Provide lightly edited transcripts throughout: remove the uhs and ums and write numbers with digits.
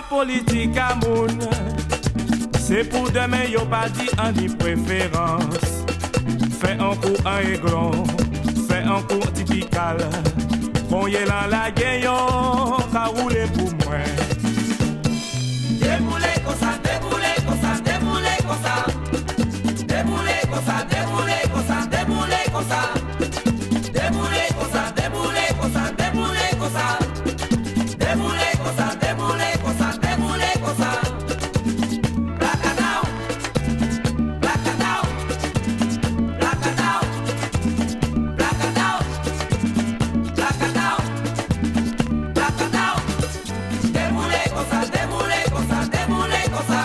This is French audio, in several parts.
en politique à moun, c'est pour demain yo pas dit en ni préférence. Fait un coup un aiglon, fait un coup typical. Bon yé dans la gueule, ça roule pour moi. Déboulé comme ça, déboulé comme ça, déboulé comme ça. Déboulé comme ça, déboulé comme ça, déboulé comme ça. Déboulé comme ça, déboulé comme ça, déboulé comme ça. Déboulé comme ça, déboulé comme ça, déboulé comme ça. Blackout, blackout, blackout, blackout, blackout, blackout. Déboulé comme ça, déboulé comme ça, déboulé comme ça.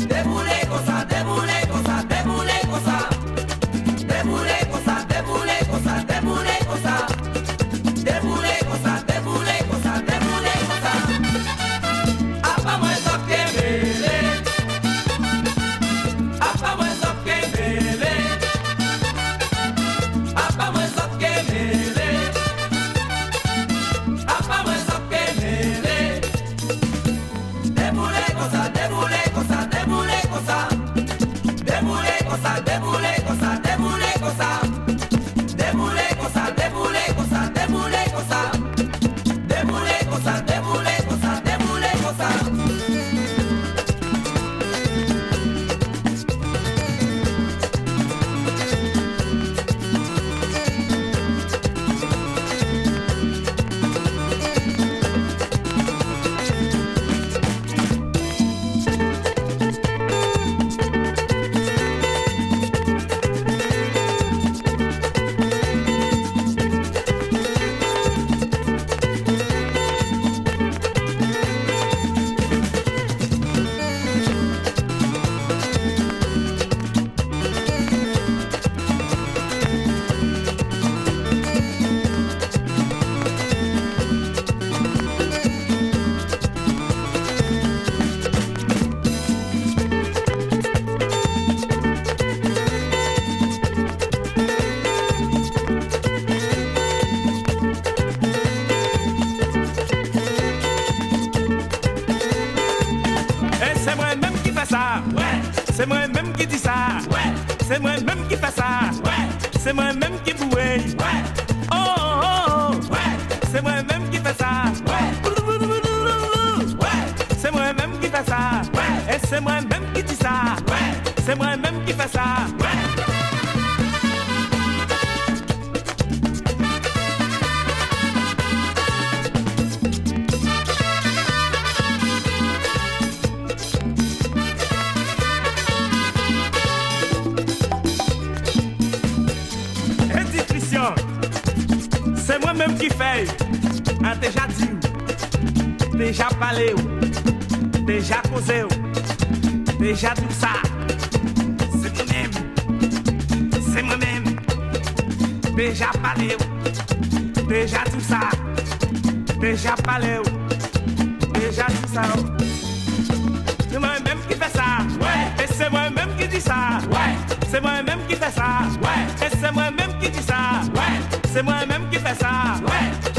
Déboulé comme ça, déboulé comme ça, déboulé comme ça. Déboulé comme ça, déboulé comme ça, déboulé comme ça. Déboulé comme ça, déboulé comme ça, déboulé comme ça. Apa moi sokke mele. Apa moi sokke mele. Apa moi sokke mele. Apa moi sokke mele. Déboulé comme ça, déboulé comme ça, déboulé comme ça. Déboulé comme ça, déboulé comme ça, déboulé comme ça. Déboulé comme ça, déboulé comme ça, déboulé comme ça. Déboulé comme ça, déboulé comme ça, déboulé comme ça. Et c'est moi-même qui fais ça. Ouais, C'est moi-même qui dis ça. ouais, C'est moi-même qui fais ça. ouais, C'est moi-même qui bouille. ouais, Oh, oh, oh. ouais, C'est moi-même qui fais ça. ouais, ouais, C'est moi-même qui fais ça. Ouais. Et c'est moi-même qui dis ça. ouais, C'est moi-même qui fais ça. ouais. Institution, c'est moi-même qui fais. A déjà dit, déjà parlé, déjà causé, déjà tout ça. C'est moi-même, c'est moi-même. Déjà parlé, déjà tout ça. Déjà parlé, déjà tout ça. C'est moi-même qui fais ça. Ouais. Et c'est moi-même qui dis ça. Ouais. C'est moi-même qui fais ça. Ouais. Et c'est moi-même qui dis ça. Ouais. C'est moi-même qui fais ça. Ouais.